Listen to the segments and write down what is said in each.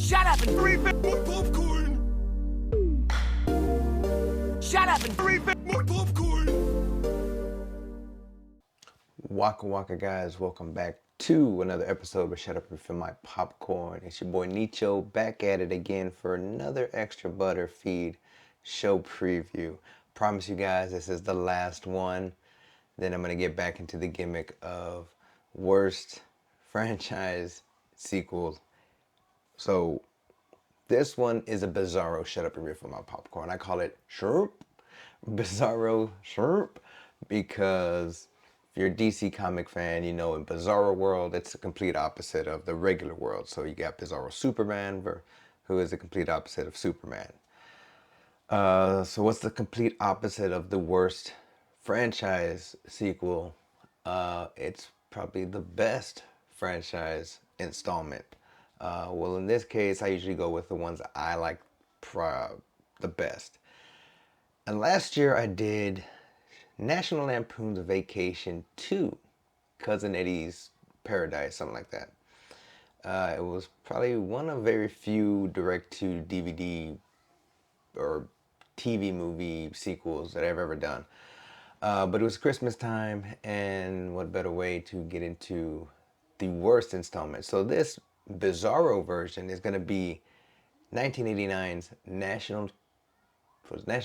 Shut up and refill more popcorn. Shut up and refill more popcorn. Waka waka guys, welcome back to another episode of Shut Up and Refill My Popcorn. It's your boy Nicho back at it again for another extra butter feed show preview. Promise you guys this is the last one. Then I'm going to get back into the gimmick of worst franchise sequels. So this one is a BiZaRRo Shut Up and Refill My Popcorn. I call it SURmP. BiZaRRo SURmP because if you're a DC comic fan, you know in BiZaRRo world, it's the complete opposite of the regular world. So you got BiZaRRo Superman, who is the complete opposite of Superman. So what's the complete opposite of the worst franchise sequel? It's probably the best franchise installment. Well, in this case, I usually go with the ones that I like the best. And last year I did National Lampoons Vacation 2, Cousin Eddie's Paradise, something like that. It was probably one of very few direct-to-DVD or TV movie sequels that I've ever done. But it was Christmas time, and what better way to get into the worst installment. So this BiZaRRo version is going to be 1989's National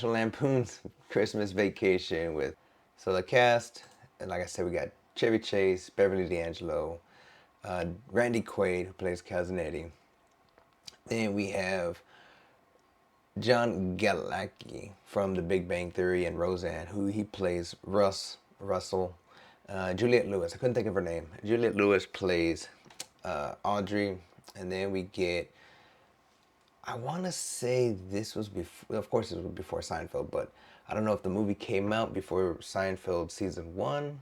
Lampoons Christmas Vacation with, so the cast, and like I said, we got Chevy Chase, Beverly D'Angelo, Randy Quaid, who plays Cousin Eddie. Then we have John Galecki from The Big Bang Theory and Roseanne, who he plays Russell. Juliette Lewis, I couldn't think of her name. Juliette Lewis plays Audrey. And then we get, I want to say this was before, of course it was before Seinfeld, but I don't know if the movie came out before Seinfeld season 1.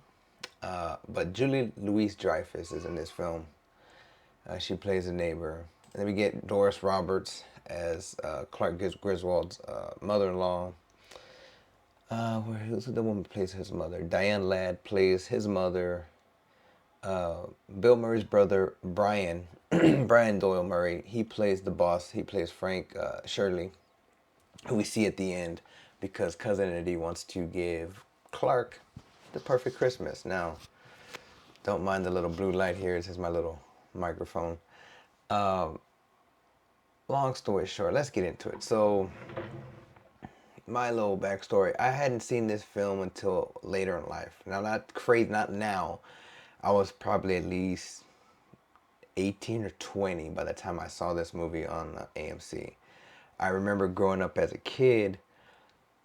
But Julie Louis-Dreyfus is in this film. She plays a neighbor. And then we get Doris Roberts as Clark Griswold's mother-in-law. Who's the woman who plays his mother? Diane Ladd plays his mother. Bill Murray's brother, Brian, Brian Doyle Murray, he plays the boss. He plays Frank Shirley, who we see at the end because Cousin Eddie wants to give Clark the perfect Christmas. Now, don't mind the little blue light here. This is my little microphone. Long story short, let's get into it. So, my little backstory. I hadn't seen this film until later in life. Now, not crazy, not now. I was probably at least 18 or 20 by the time I saw this movie on AMC. I remember growing up as a kid,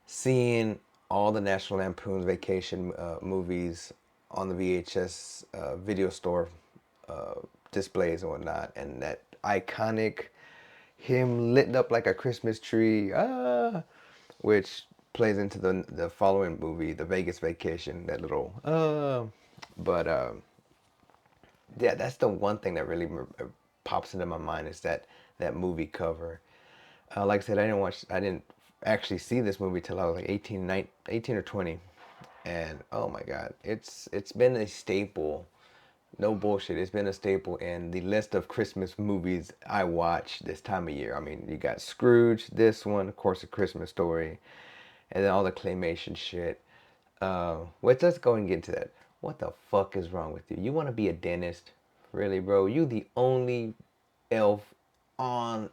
seeing all the National Lampoons Vacation movies on the VHS video store displays and whatnot, and that iconic him lit up like a Christmas tree, which plays into the following movie, The Vegas Vacation, that little, yeah, that's the one thing that really pops into my mind is that movie cover. Like I said, I didn't actually see this movie till I was like 18 or 20, and oh my God, it's been a staple. No bullshit, it's been a staple in the list of Christmas movies I watch this time of year. I mean, you got Scrooge, this one, of course, A Christmas Story, and then all the claymation shit. Let's go and get into that. What the fuck is wrong with you? You want to be a dentist? Really, bro? You the only elf on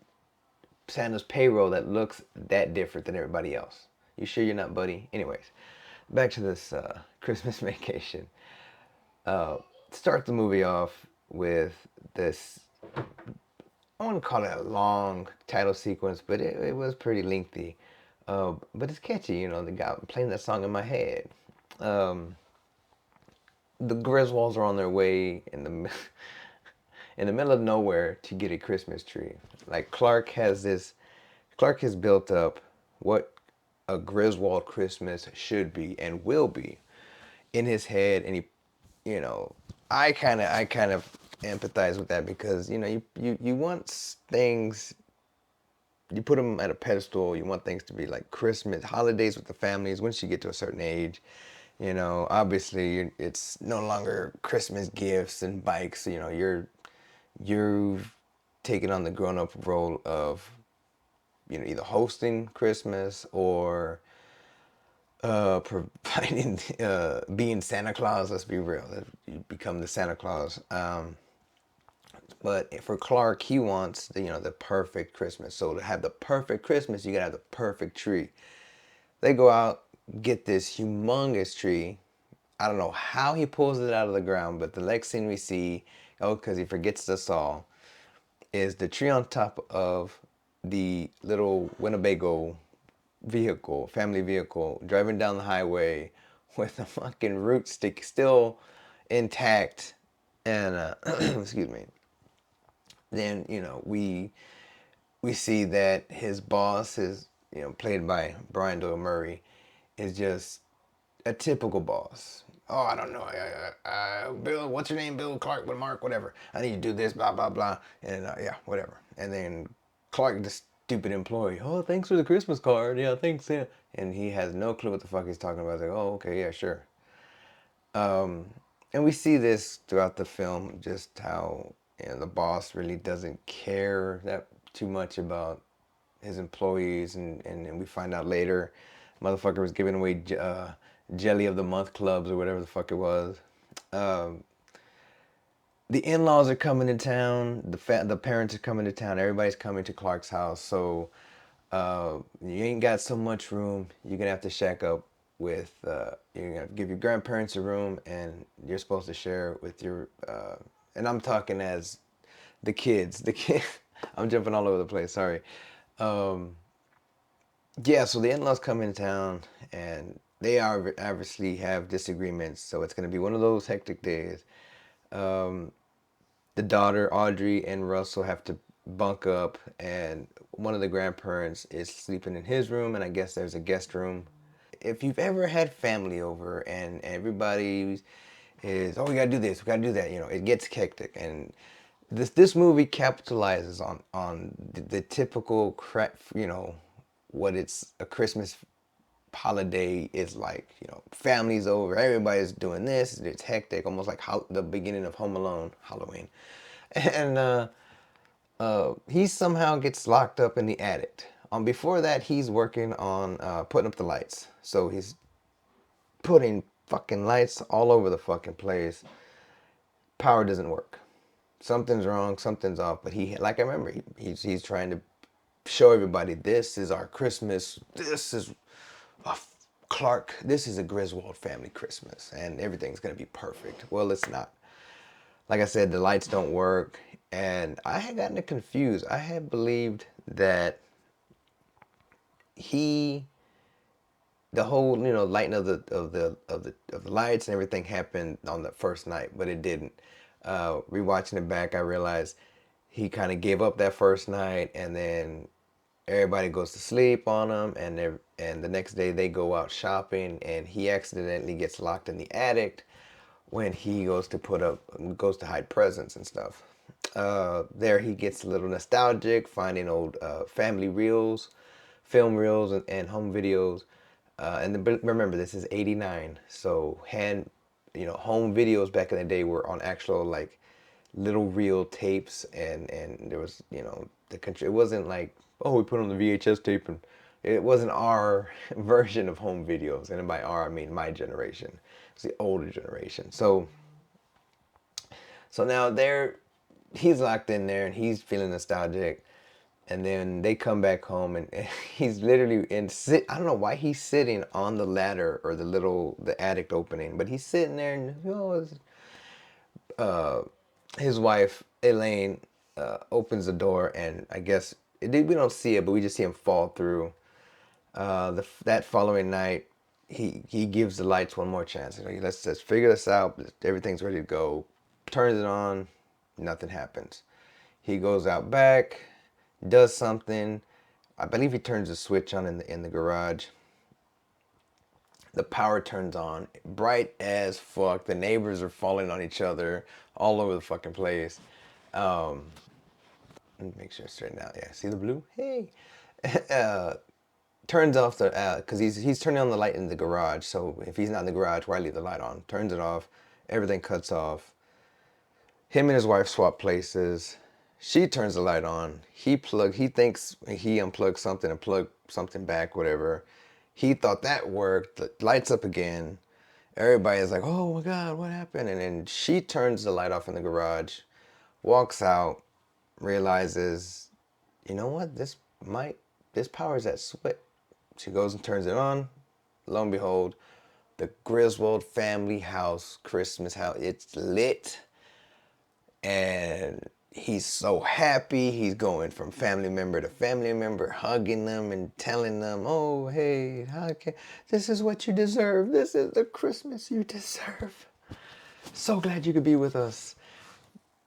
Santa's payroll that looks that different than everybody else. You sure you're not, buddy? Anyways, back to this Christmas Vacation. Start the movie off with this, I want to call it a long title sequence, but it was pretty lengthy. But it's catchy, you know, the guy playing that song in my head. The Griswolds are on their way in the middle of nowhere to get a Christmas tree. Like Clark has built up what a Griswold Christmas should be and will be in his head, and he, you know, I kind of empathize with that because, you know, you want things, you put them at a pedestal. You want things to be like Christmas, holidays with the families. Once you get to a certain age, you know, obviously it's no longer Christmas gifts and bikes. You know, you've taking on the grown-up role of, either hosting Christmas or providing, being Santa Claus. Let's be real, you become the Santa Claus. But for Clark, he wants the perfect Christmas. So to have the perfect Christmas, you gotta have the perfect tree. They go out, get this humongous tree. I don't know how he pulls it out of the ground, but the next thing we see, because he forgets us all, is the tree on top of the little Winnebago vehicle, family vehicle, driving down the highway with the fucking root stick still intact. And excuse me. Then we see that his boss is played by Brian Doyle Murray, is just a typical boss. Oh, I don't know. Bill, what's your name? Bill, Clark, Mark, whatever. I need you to do this, blah, blah, blah. And yeah, whatever. And then Clark, the stupid employee. Oh, thanks for the Christmas card. Yeah, thanks. Yeah. And he has no clue what the fuck he's talking about. He's like, oh, okay, yeah, sure. And we see this throughout the film, just how the boss really doesn't care that too much about his employees. And we find out later, motherfucker was giving away Jelly of the Month clubs or whatever the fuck it was. The in-laws are coming to town. The parents are coming to town. Everybody's coming to Clark's house. So you ain't got so much room. You're gonna have to shack up with. You're gonna give your grandparents a room, and you're supposed to share with your. And I'm talking as the kids. The kid. I'm jumping all over the place. Sorry. Yeah. So the in-laws come into town, and they are obviously have disagreements. So it's gonna be one of those hectic days. The daughter, Audrey, and Russell have to bunk up, and one of the grandparents is sleeping in his room, and I guess there's a guest room. If you've ever had family over and everybody is, oh, we gotta do this, we gotta do that, it gets hectic. And this movie capitalizes on the typical crap, what it's a Christmas holiday is like. Families over, everybody's doing this, it's hectic, almost like the beginning of Home Alone, Halloween. And he somehow gets locked up in the attic. Before that, he's working on putting up the lights. So he's putting fucking lights all over the fucking place. Power doesn't work. Something's wrong, something's off. But like I remember, he's trying to show everybody, this is our Christmas. This is Clark. This is a Griswold family Christmas, and everything's gonna be perfect. Well, it's not. Like I said, the lights don't work, and I had gotten confused. I had believed that the whole lighting of the lights and everything happened on the first night, but it didn't. Rewatching it back, I realized he kind of gave up that first night, and then everybody goes to sleep on him, and the next day they go out shopping, and he accidentally gets locked in the attic when he goes to hide presents and stuff. There he gets a little nostalgic, finding old family reels, film reels, and home videos. Remember, this is '89, so home videos back in the day were on actual like little reel tapes, and there was the country. It wasn't like, oh, we put on the VHS tape, and it wasn't our version of home videos. And by our, I mean my generation. It's the older generation. So now he's locked in there, and he's feeling nostalgic. And then they come back home, and he's literally I don't know why he's sitting on the ladder or the attic opening, but he's sitting there, and his wife Elaine opens the door, and I guess we don't see it, but we just see him fall through. That following night, he gives the lights one more chance. Let's just figure this out. Everything's ready to go. Turns it on, nothing happens. He goes out back, does something. I believe he turns the switch on in the garage. The power turns on, bright as fuck. The neighbors are falling on each other all over the fucking place. Let me make sure it's straightened out. Yeah, see the blue? Hey. Turns off because he's turning on the light in the garage. So if he's not in the garage, why leave the light on? Turns it off. Everything cuts off. Him and his wife swap places. She turns the light on. He thinks he unplugged something and plugged something back, whatever. He thought that worked. The lights up again. Everybody's like, oh my God, what happened? And then she turns the light off in the garage, walks out, realizes, you know what? This power's at switch. She goes and turns it on. Lo and behold, the Griswold family house, Christmas house, it's lit. And he's so happy. He's going from family member to family member, hugging them and telling them, oh, hey, this is what you deserve. This is the Christmas you deserve. So glad you could be with us.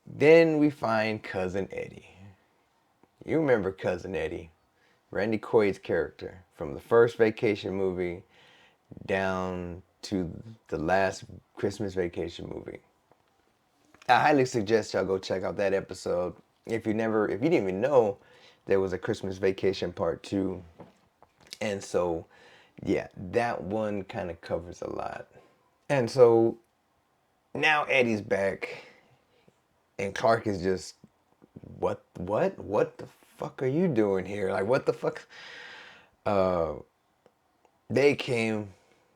Then we find Cousin Eddie. You remember Cousin Eddie, Randy Quaid's character from the first Vacation movie down to the last Christmas Vacation movie. I highly suggest y'all go check out that episode. If you didn't even know there was a Christmas Vacation part 2. And so, yeah, that one kind of covers a lot. And so now Eddie's back and Clark is just, what the fuck are you doing here? Like, what the fuck? They came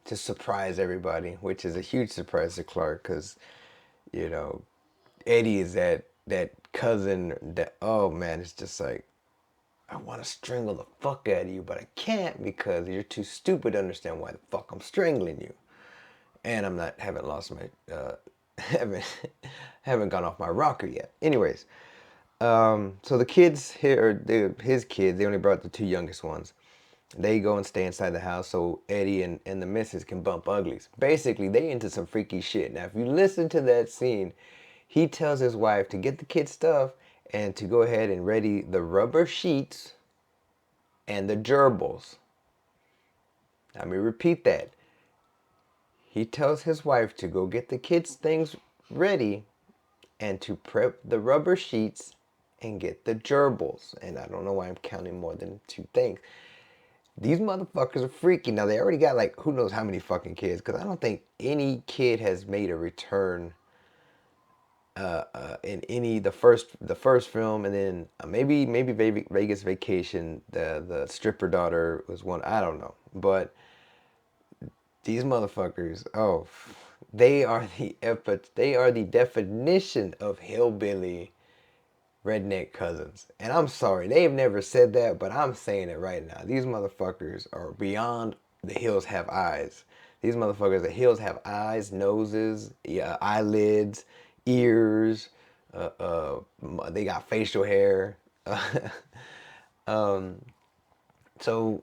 to surprise everybody, which is a huge surprise to Clark because, you know, Eddie is that cousin that, oh man, it's just like, I want to strangle the fuck out of you, but I can't because you're too stupid to understand why the fuck I'm strangling you. And haven't lost my, haven't gone off my rocker yet. Anyways, so the kids here, his kids, they only brought the 2 youngest ones. They go and stay inside the house so Eddie and the missus can bump uglies. Basically, they into some freaky shit. Now, if you listen to that scene, he tells his wife to get the kids' stuff and to go ahead and ready the rubber sheets and the gerbils. Let me repeat that. He tells his wife to go get the kids' things ready and to prep the rubber sheets and get the gerbils. And I don't know why I'm counting more than 2 things. These motherfuckers are freaky. Now, they already got like who knows how many fucking kids, because I don't think any kid has made a return in the first film, and then maybe Vegas Vacation, the stripper daughter was one. I don't know, but these motherfuckers, oh, they are the definition of hillbilly redneck cousins. And I'm sorry, they've never said that, but I'm saying it right now. These motherfuckers are beyond the hills have eyes. These motherfuckers, the hills have eyes, noses, eyelids, ears. They got facial hair. So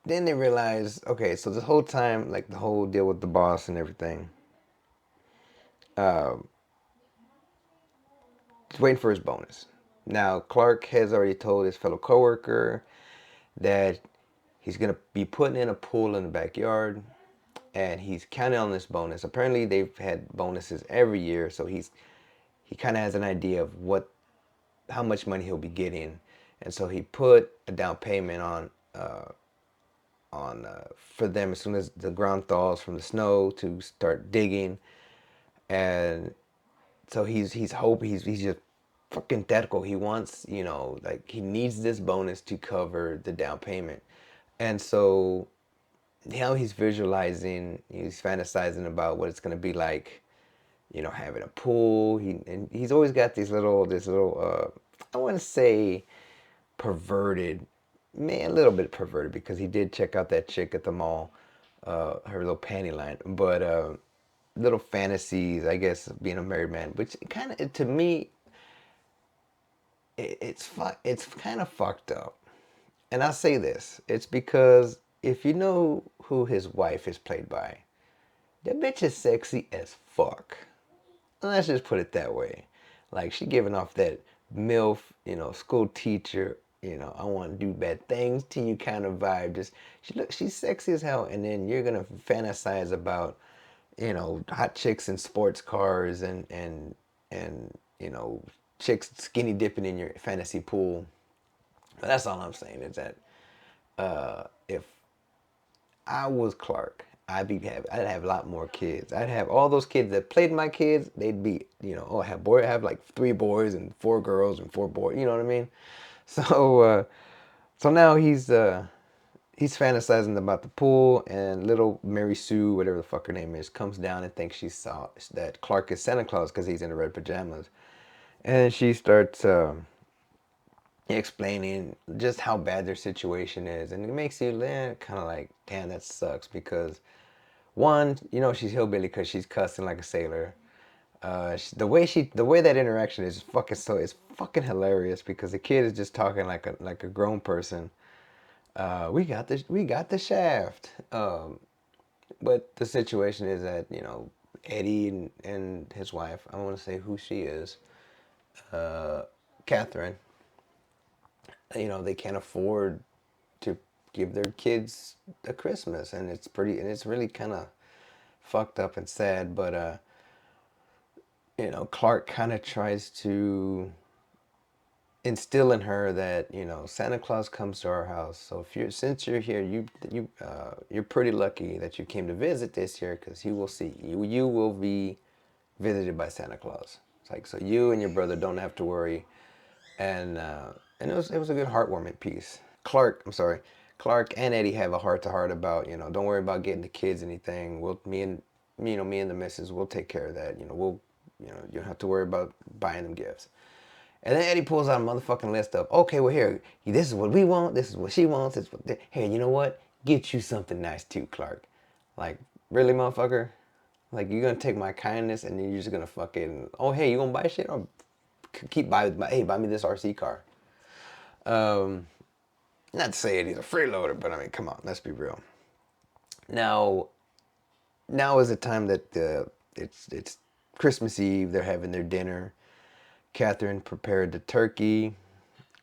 then they realize, okay, so this whole time, like the whole deal with the boss and everything, he's waiting for his bonus. Now, Clark has already told his fellow coworker that he's going to be putting in a pool in the backyard, and he's counting on this bonus. Apparently, they've had bonuses every year, so he kind of has an idea of how much money he'll be getting, and so he put a down payment on for them as soon as the ground thaws from the snow to start digging, and so he's just fucking tactical. He wants, like he needs this bonus to cover the down payment. And so now he's visualizing, he's fantasizing about what it's going to be like, having a pool. He's always got this little I want to say perverted, man, a little bit perverted, because he did check out that chick at the mall, her little panty line, but little fantasies, I guess, of being a married man, which kind of, to me, it's kind of fucked up. And I say this, it's because if you know who his wife is played by, that bitch is sexy as fuck. Let's just put it that way. Like, she giving off that MILF, school teacher, I want to do bad things to you kind of vibe. Just, she's sexy as hell, and then you're gonna fantasize about, hot chicks in sports cars and chicks skinny dipping in your fantasy pool. But that's all I'm saying is that if I was Clark, I'd have a lot more kids. I'd have all those kids that played my kids. They'd be, oh, I have like 3 boys and 4 girls and 4 boys. You know what I mean? So, so now he's fantasizing about the pool, and little Mary Sue, whatever the fuck her name is, comes down and thinks she saw that Clark is Santa Claus because he's in the red pajamas, and she starts explaining just how bad their situation is, and it makes you kind of like, damn, that sucks because one, she's hillbilly because she's cussing like a sailor. The way that interaction is it's fucking hilarious because the kid is just talking like a grown person. We got the shaft. But the situation is that Eddie and his wife. I don't want to say who she is. Catherine. They can't afford to give their kids a Christmas, and it's really kind of fucked up and sad. But Clark kind of tries to instill in her that Santa Claus comes to our house. So since you're here, you're pretty lucky that you came to visit this year because he will see you. You will be visited by Santa Claus. It's like, so you and your brother don't have to worry. And it was a good heartwarming piece. Clark and Eddie have a heart to heart about don't worry about getting the kids anything. Me and the missus will take care of that. You don't have to worry about buying them gifts. And then Eddie pulls out a motherfucking list of, okay, well, here, this is what we want, this is what she wants, here, you know what? Get you something nice too, Clark. Like, really, motherfucker? Like, you're gonna take my kindness and then you're just gonna fucking, oh, hey, you gonna buy shit? Or buy me this RC car. Not to say Eddie's a freeloader, but I mean, come on, let's be real. Now is the time that it's Christmas Eve, they're having their dinner. Catherine prepared the turkey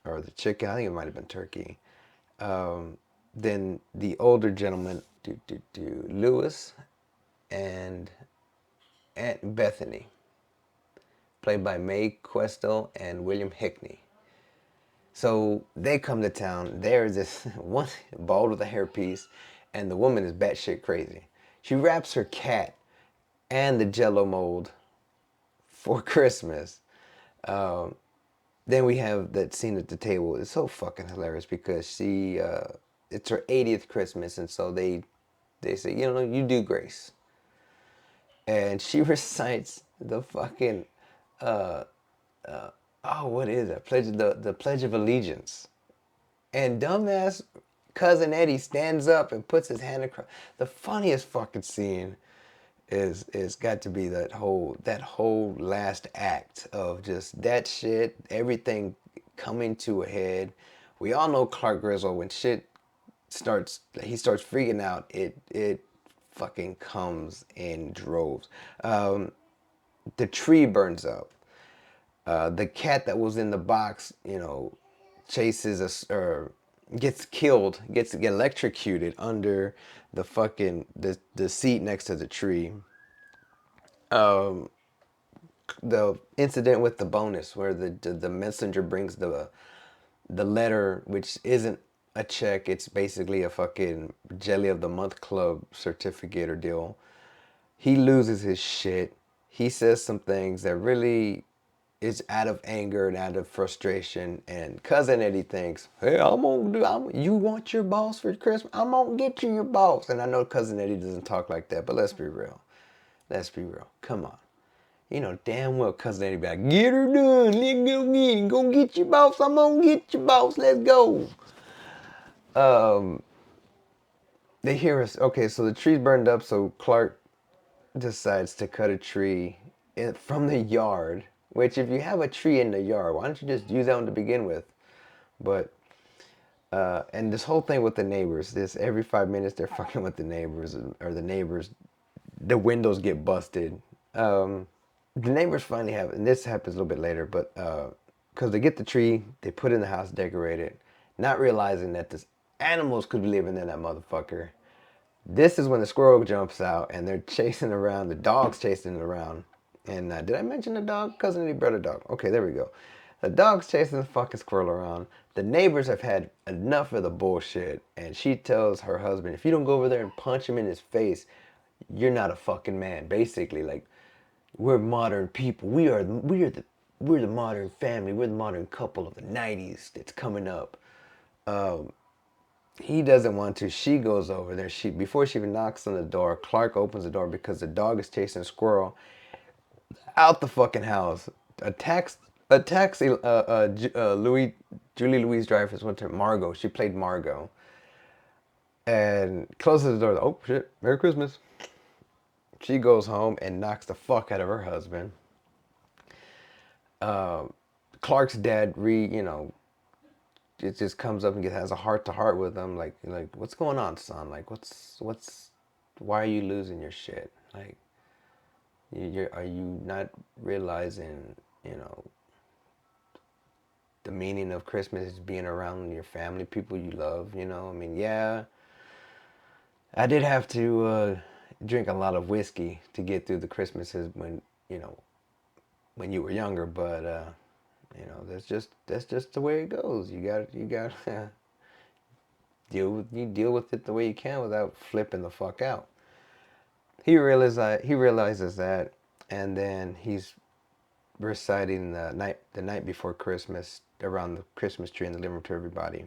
or the chicken. I think it might have been turkey. Then the older gentleman, Lewis and Aunt Bethany, played by Mae Questel and William Hickney. So they come to town. There's this one bald with a hairpiece, and the woman is batshit crazy. She wraps her cat and the Jello mold for Christmas. Then we have that scene at the table. It's so fucking hilarious because it's her 80th Christmas, and so they say, you do grace. And she recites the fucking, what is that? The Pledge of Allegiance. And dumbass cousin Eddie stands up and puts his hand across. The funniest fucking scene is got to be that whole last act of just that shit, everything coming to a head. We all know Clark Griswold, when shit starts freaking out, it fucking comes in droves. The tree burns up. The cat that was in the box, chases us or gets killed, gets electrocuted under the fucking the seat next to the tree. The incident with the bonus where the messenger brings the letter, which isn't a check, it's basically a fucking Jelly of the Month Club certificate or deal. He loses his shit. He says some things that really is out of anger and out of frustration, and cousin Eddie thinks, hey, you want your boss for Christmas? I'm gonna get you your boss. And I know cousin Eddie doesn't talk like that, but let's be real. Come on. Damn well cousin Eddie be like, get her done, let's go get your boss, I'm gonna get your boss, let's go. They hear us. Okay, so the tree's burned up, so Clark decides to cut a tree from the yard. Which, if you have a tree in the yard, why don't you just use that one to begin with? But and this whole thing with the neighbors, every 5 minutes they're fucking with the neighbors, or the windows get busted. The neighbors finally have, and this happens a little bit later, but because they get the tree, they put it in the house, decorate it, not realizing that the animals could be living in that motherfucker. This is when the squirrel jumps out and they're chasing around, the dog's chasing it around. And did I mention the dog? Cousin Eddie brought a dog. Okay, there we go. The dog's chasing the fucking squirrel around. The neighbors have had enough of the bullshit, and she tells her husband, if you don't go over there and punch him in his face, you're not a fucking man. Basically, like, we're modern people. We're the modern family. We're the modern couple of the '90s that's coming up. He doesn't want to. She goes over there. Before she even knocks on the door, Clark opens the door because the dog is chasing a squirrel out the fucking house. Attacks Julie Louise Dreyfus. Went to Margot. She played Margot, and closes the door. Oh shit! Merry Christmas. She goes home and knocks the fuck out of her husband. Clark's dad, it just comes up and has a heart to heart with him, like what's going on, son? Like, why are you losing your shit? Like, are you not realizing, the meaning of Christmas is being around your family, people you love? I mean, yeah, I did have to drink a lot of whiskey to get through the Christmases when you were younger, but that's just the way it goes. You got deal with it the way you can without flipping the fuck out. He realizes that, and then he's reciting the night before Christmas around the Christmas tree in the living room to everybody.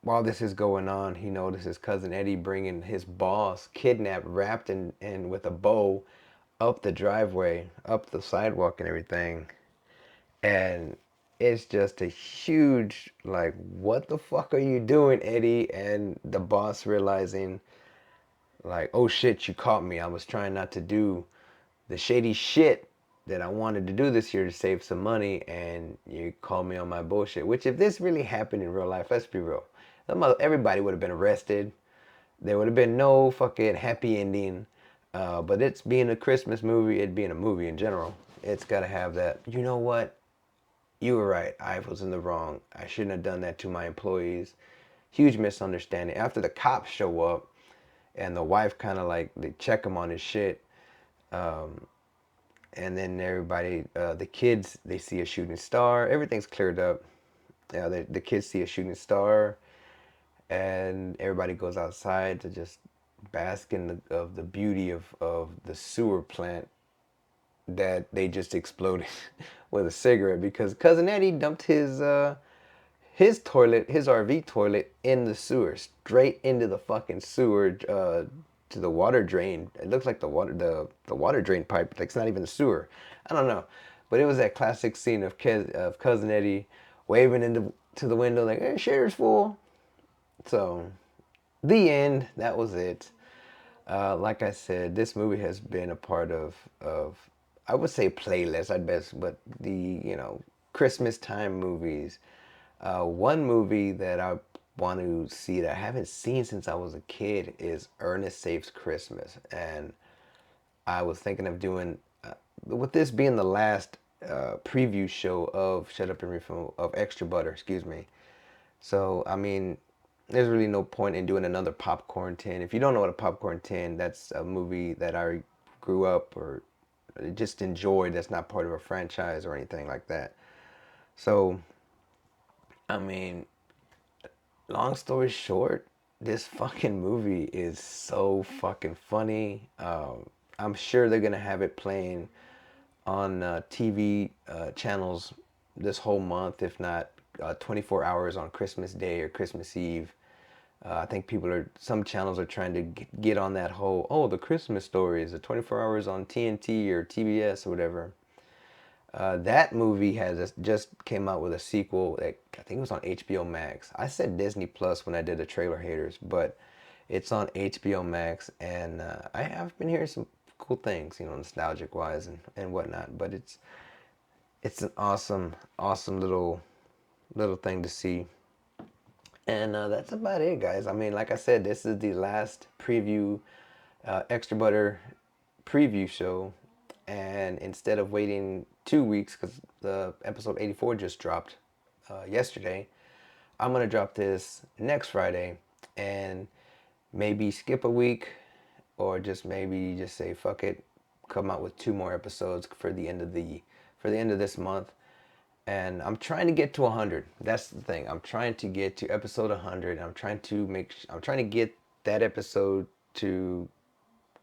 While this is going on, he notices cousin Eddie bringing his boss, kidnapped, wrapped in with a bow, up the driveway, up the sidewalk and everything. And it's just a huge, like, what the fuck are you doing, Eddie? And the boss realizing, like, oh shit, you caught me. I was trying not to do the shady shit that I wanted to do this year to save some money, and you called me on my bullshit. Which, if this really happened in real life, let's be real, everybody would have been arrested. There would have been no fucking happy ending. But it's being a Christmas movie, it being a movie in general, it's got to have that, you know what? You were right. I was in the wrong. I shouldn't have done that to my employees. Huge misunderstanding. After the cops show up and the wife kind of like, they check him on his shit. And then everybody, the kids, they see a shooting star. Everything's cleared up. The kids see a shooting star. And everybody goes outside to just bask in the beauty of the sewer plant that they just exploded with a cigarette, because cousin Eddie dumped his toilet, his RV toilet, in the sewer, straight into the fucking sewer, to the water drain. It looks like the water drain pipe. Like, it's not even the sewer. I don't know, but it was that classic scene of cousin Eddie waving into the window like, "Hey, shitter's full." So, the end. That was it. Like I said, this movie has been a part of I would say playlist, I'd best, but the Christmas time movies. One movie that I want to see that I haven't seen since I was a kid is Ernest Saves Christmas, and I was thinking of doing, with this being the last preview show of Shut Up and Refill, of Extra Butter, excuse me. So, I mean, there's really no point in doing another popcorn tin. If you don't know what a popcorn tin, that's a movie that I grew up or just enjoyed, that's not part of a franchise or anything like that. So, I mean, long story short, this fucking movie is so fucking funny. I'm sure they're gonna have it playing on TV channels this whole month, if not 24 hours on Christmas Day or Christmas Eve. I think some channels are trying to get on that whole, the Christmas stories, the 24 hours on TNT or TBS or whatever. That movie just came out with a sequel that I think it was on HBO Max. I said Disney Plus when I did the Trailer Haters, but it's on HBO Max, and I have been hearing some cool things, nostalgic wise and whatnot. But it's an awesome little thing to see. And that's about it, guys. I mean, like I said, this is the last preview, Extra Butter preview show. And instead of waiting 2 weeks, because the episode 84 just dropped yesterday, I'm going to drop this next Friday and maybe skip a week, or just maybe just say, fuck it, come out with 2 more episodes for the end of this month. And I'm trying to get to 100. That's the thing. I'm trying to get to episode 100. I'm trying to get that episode to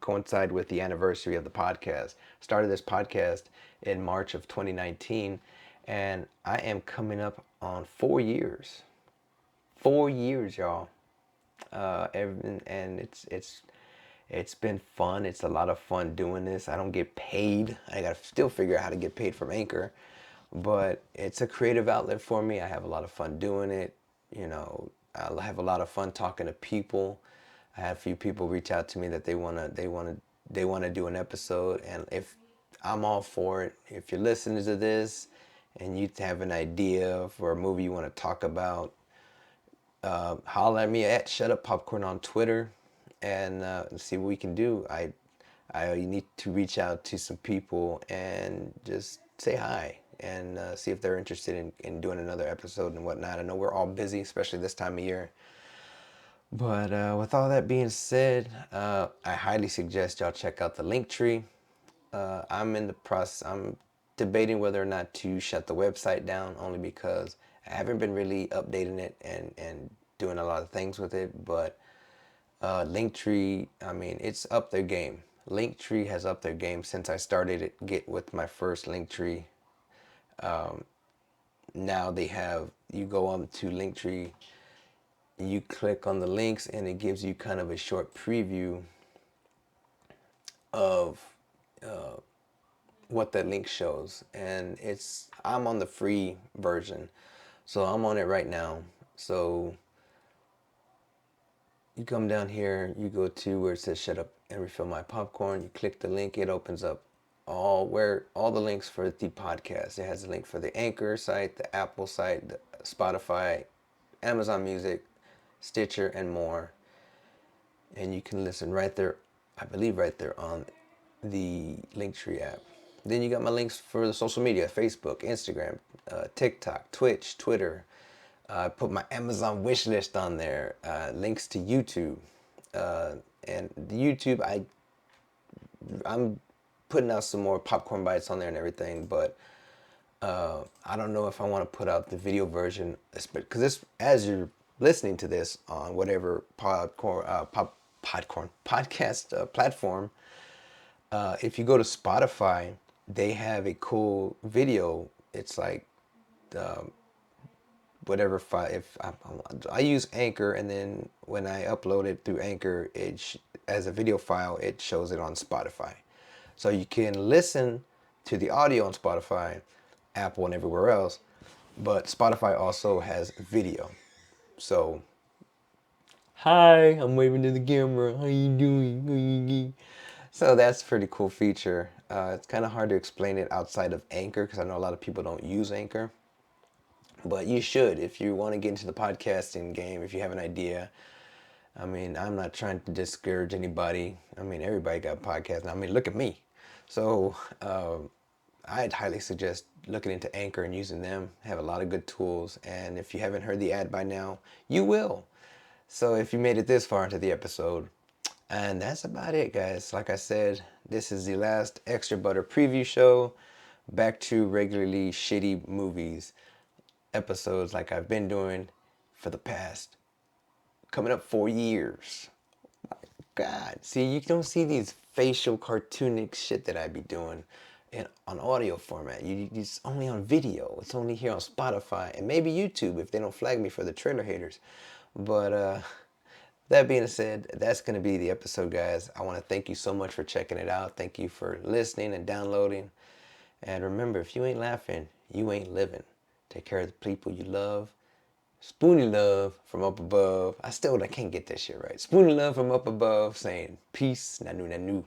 coincide with the anniversary of the podcast. Started this podcast in March of 2019, and I am coming up on 4 years. 4 years, y'all. And it's been fun. It's a lot of fun doing this. I don't get paid. I gotta still figure out how to get paid from Anchor, but it's a creative outlet for me. I have a lot of fun doing it. You know, I have a lot of fun talking to people. I had a few people reach out to me that they wanna do an episode, and if I'm all for it. If you're listening to this and you have an idea for a movie you want to talk about, holler at me at Shut Up Popcorn on Twitter, and see what we can do. I need to reach out to some people and just say hi and see if they're interested in doing another episode and whatnot. I know we're all busy, especially this time of year. But with all that being said, I highly suggest y'all check out the Linktree. I'm debating whether or not to shut the website down, only because I haven't been really updating it and doing a lot of things with it. But Linktree, I mean, it's up their game. Linktree has upped their game since I started get with my first Linktree. Now you go on to Linktree, you click on the links, and it gives you kind of a short preview of what that link shows. And I'm on the free version, so I'm on it right now. So you come down here, you go to where it says Shut Up and Refill My Popcorn, you click the link, it opens up all the links for the podcast. It has a link for the Anchor site, the Apple site, the Spotify, Amazon Music, Stitcher, and more. And you can listen right there, I believe right there on the Linktree app. Then you got my links for the social media: Facebook, Instagram, TikTok, Twitch, Twitter. I put my Amazon wish list on there. Links to YouTube. And the YouTube, I'm putting out some more popcorn bites on there and everything, but I don't know if I want to put out the video version, because as you're listening to this on whatever podcast platform, if you go to Spotify, they have a cool video. It's like whatever file. If I use Anchor, and then when I upload it through Anchor, as a video file, it shows it on Spotify. So you can listen to the audio on Spotify, Apple, and everywhere else, but Spotify also has video. So, hi, I'm waving to the camera. How you doing? So that's a pretty cool feature. It's kind of hard to explain it outside of Anchor, because I know a lot of people don't use Anchor. But you should, if you want to get into the podcasting game, if you have an idea. I mean, I'm not trying to discourage anybody. I mean, everybody got podcasts now. I mean, look at me. So I'd highly suggest looking into Anchor and using them. Have a lot of good tools. And if you haven't heard the ad by now, you will. So if you made it this far into the episode, and that's about it, guys. Like I said, this is the last Extra Butter preview show. Back to regularly shitty movies episodes like I've been doing for the past coming up 4 years. My God. See, you don't see these facial cartoonic shit that I be doing on audio format. It's only on video. It's only here on Spotify and maybe YouTube if they don't flag me for the trailer haters. But that being said, that's going to be the episode, guys. I want to thank you so much for checking it out. Thank you for listening and downloading. And remember, if you ain't laughing, you ain't living. Take care of the people you love. Spoonie love from up above. I can't get that shit right. Spoonie love from up above saying peace, nanu nanu.